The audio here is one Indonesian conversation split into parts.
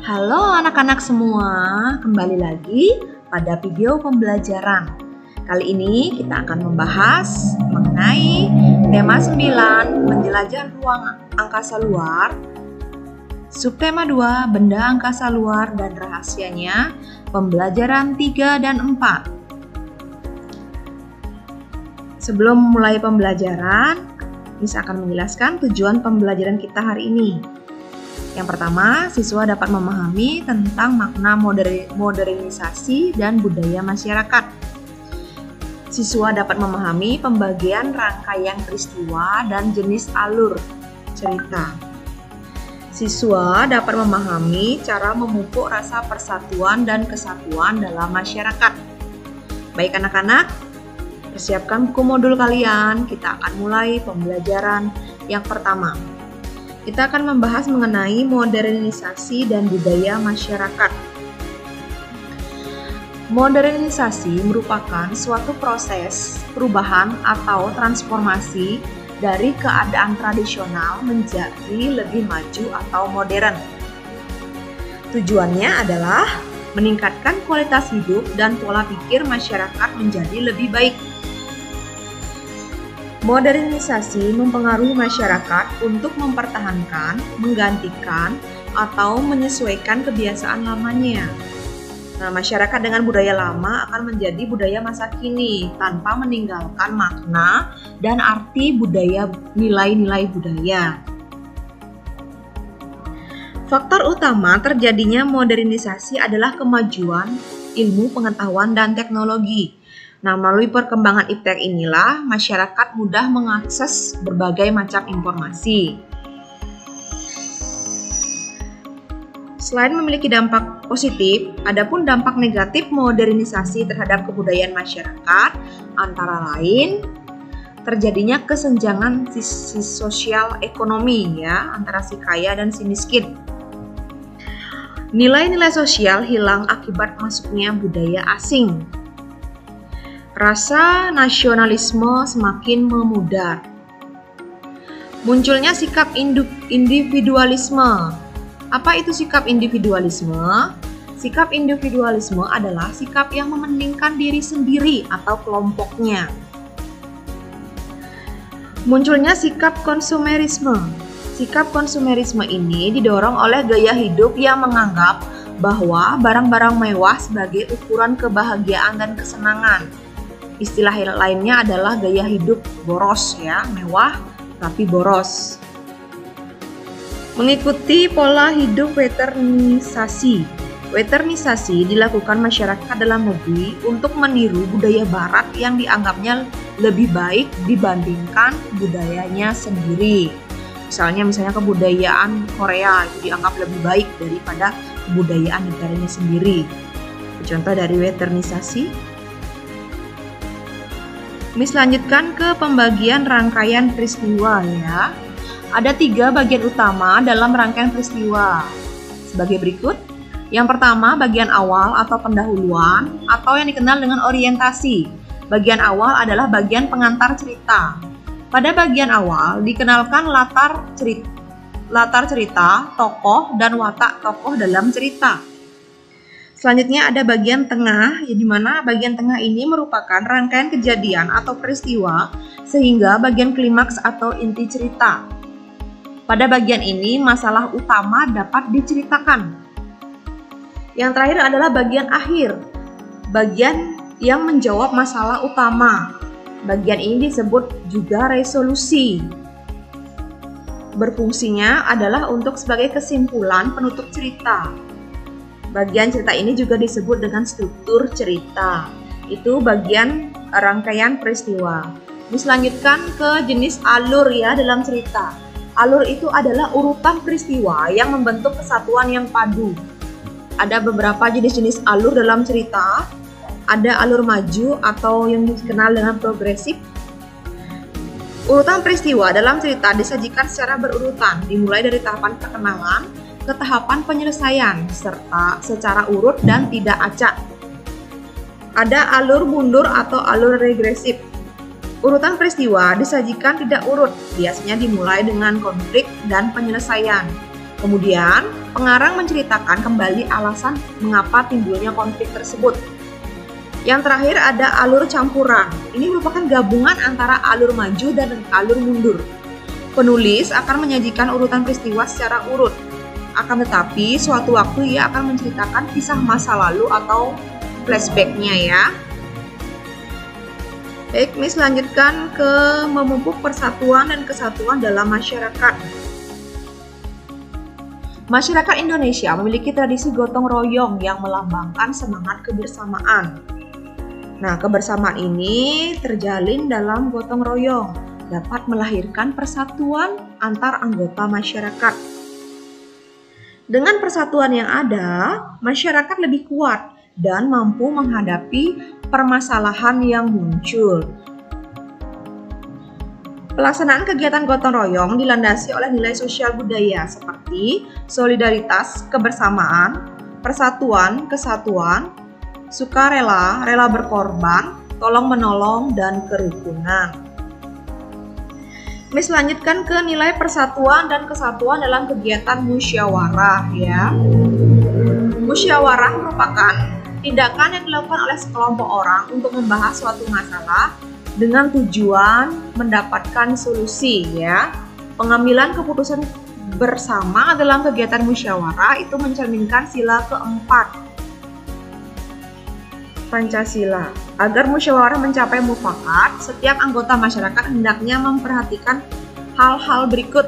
Halo anak-anak semua, kembali lagi pada video pembelajaran. Kali ini kita akan membahas mengenai tema 9, menjelajah ruang angkasa luar. Subtema 2, benda angkasa luar dan rahasianya, pembelajaran 3 dan 4. Sebelum mulai pembelajaran, Miss akan menjelaskan tujuan pembelajaran kita hari ini. Yang pertama, siswa dapat memahami tentang makna modernisasi dan budaya masyarakat. Siswa dapat memahami pembagian rangkaian peristiwa dan jenis alur cerita. Siswa dapat memahami cara memupuk rasa persatuan dan kesatuan dalam masyarakat. Baik anak-anak, persiapkan buku modul kalian. Kita akan mulai pembelajaran yang pertama. Kita akan membahas mengenai modernisasi dan budaya masyarakat. Modernisasi merupakan suatu proses perubahan atau transformasi dari keadaan tradisional menjadi lebih maju atau modern. Tujuannya adalah meningkatkan kualitas hidup dan pola pikir masyarakat menjadi lebih baik. Modernisasi mempengaruhi masyarakat untuk mempertahankan, menggantikan, atau menyesuaikan kebiasaan lamanya. Nah, masyarakat dengan budaya lama akan menjadi budaya masa kini tanpa meninggalkan makna dan arti budaya, nilai-nilai budaya. Faktor utama terjadinya modernisasi adalah kemajuan ilmu pengetahuan dan teknologi. Nah, melalui perkembangan iptek inilah masyarakat mudah mengakses berbagai macam informasi. Selain memiliki dampak positif, adapun dampak negatif modernisasi terhadap kebudayaan masyarakat antara lain terjadinya kesenjangan sosial ekonomi antara si kaya dan si miskin. Nilai-nilai sosial hilang akibat masuknya budaya asing. Rasa nasionalisme semakin memudar. Munculnya sikap individualisme. Apa itu sikap individualisme? Sikap individualisme adalah sikap yang mementingkan diri sendiri atau kelompoknya. Munculnya sikap konsumerisme. Sikap konsumerisme ini didorong oleh gaya hidup yang menganggap bahwa barang-barang mewah sebagai ukuran kebahagiaan dan kesenangan. Istilah lainnya adalah gaya hidup boros mewah tapi boros. Mengikuti pola hidup westernisasi. Westernisasi dilakukan masyarakat dalam negeri untuk meniru budaya barat yang dianggapnya lebih baik dibandingkan budayanya sendiri. Misalnya kebudayaan Korea itu dianggap lebih baik daripada kebudayaan negaranya sendiri. Contoh dari westernisasi. Miss lanjutkan ke pembagian rangkaian peristiwa Ada 3 bagian utama dalam rangkaian peristiwa. Sebagai berikut. Yang pertama, bagian awal atau pendahuluan atau yang dikenal dengan orientasi. Bagian awal adalah bagian pengantar cerita. Pada bagian awal dikenalkan latar cerita, tokoh dan watak tokoh dalam cerita. Selanjutnya ada bagian tengah, di mana bagian tengah ini merupakan rangkaian kejadian atau peristiwa sehingga bagian klimaks atau inti cerita. Pada bagian ini masalah utama dapat diceritakan. Yang terakhir adalah bagian akhir, bagian yang menjawab masalah utama. Bagian ini disebut juga resolusi. Berfungsinya adalah untuk sebagai kesimpulan penutup cerita. Bagian cerita ini juga disebut dengan struktur cerita. Itu bagian rangkaian peristiwa. Diselanjutkan ke jenis alur dalam cerita. Alur itu adalah urutan peristiwa yang membentuk kesatuan yang padu. Ada beberapa jenis-jenis alur dalam cerita. Ada alur maju atau yang dikenal dengan progresif. Urutan peristiwa dalam cerita disajikan secara berurutan, dimulai dari tahapan perkenalan ke tahapan penyelesaian, serta secara urut dan tidak acak. Ada alur mundur atau alur regresif. Urutan peristiwa disajikan tidak urut, biasanya dimulai dengan konflik dan penyelesaian. Kemudian, pengarang menceritakan kembali alasan mengapa timbulnya konflik tersebut. Yang terakhir ada alur campuran. Ini merupakan gabungan antara alur maju dan alur mundur. Penulis akan menyajikan urutan peristiwa secara urut. Akan tetapi, suatu waktu ia akan menceritakan kisah masa lalu atau flashback-nya ya. Baik, Miss lanjutkan ke memupuk persatuan dan kesatuan dalam masyarakat. Masyarakat Indonesia memiliki tradisi gotong royong yang melambangkan semangat kebersamaan. Nah, kebersamaan ini terjalin dalam gotong royong, dapat melahirkan persatuan antar anggota masyarakat. Dengan persatuan yang ada, masyarakat lebih kuat dan mampu menghadapi permasalahan yang muncul. Pelaksanaan kegiatan gotong royong dilandasi oleh nilai sosial budaya seperti solidaritas, kebersamaan, persatuan, kesatuan, sukarela, rela berkorban, tolong-menolong, dan kerukunan. Miss lanjutkan ke nilai persatuan dan kesatuan dalam kegiatan musyawarah ya. Musyawarah merupakan tindakan yang dilakukan oleh sekelompok orang untuk membahas suatu masalah dengan tujuan mendapatkan solusi ya. Pengambilan keputusan bersama dalam kegiatan musyawarah itu mencerminkan sila keempat Pancasila. Agar musyawarah mencapai mufakat, setiap anggota masyarakat hendaknya memperhatikan hal-hal berikut.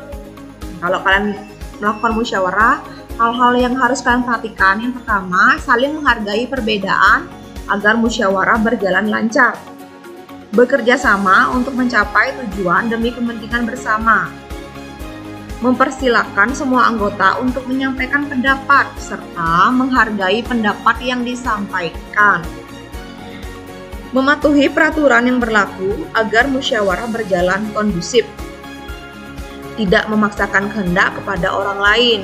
Kalau kalian melakukan musyawarah, hal-hal yang harus kalian perhatikan. Yang pertama, saling menghargai perbedaan agar musyawarah berjalan lancar. Bekerja sama untuk mencapai tujuan demi kepentingan bersama. Mempersilahkan semua anggota untuk menyampaikan pendapat serta menghargai pendapat yang disampaikan. Mematuhi peraturan yang berlaku agar musyawarah berjalan kondusif. Tidak memaksakan kehendak kepada orang lain.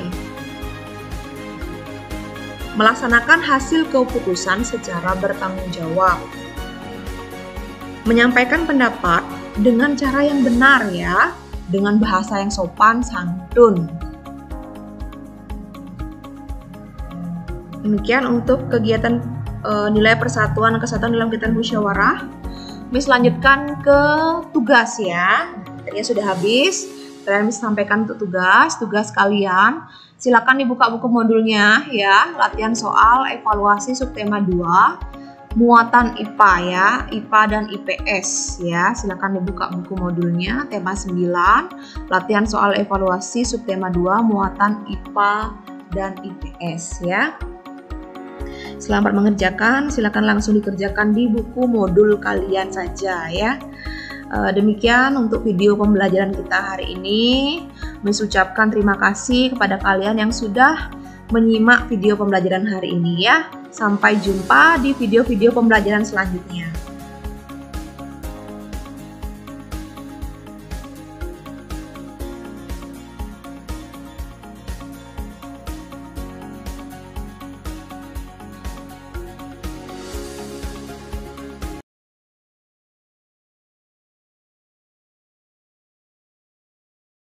Melaksanakan hasil keputusan secara bertanggung jawab. Menyampaikan pendapat dengan cara yang benar ya, dengan bahasa yang sopan santun. Demikian untuk kegiatan nilai persatuan dan kesatuan dalam kegiatan musyawarah. Miss lanjutkan ke tugas ya. Tadinya sudah habis. Kalian Miss sampaikan untuk tugas kalian. Silakan dibuka buku modulnya ya. Latihan soal evaluasi subtema 2. Muatan IPA ya, IPA dan IPS ya. Silakan dibuka buku modulnya, tema 9, latihan soal evaluasi subtema 2, muatan IPA dan IPS ya. Selamat mengerjakan, silakan langsung dikerjakan di buku modul kalian saja ya. Demikian untuk video pembelajaran kita hari ini. Miss ucapkan terima kasih kepada kalian yang sudah menyimak video pembelajaran hari ini ya. Sampai jumpa di video-video pembelajaran selanjutnya.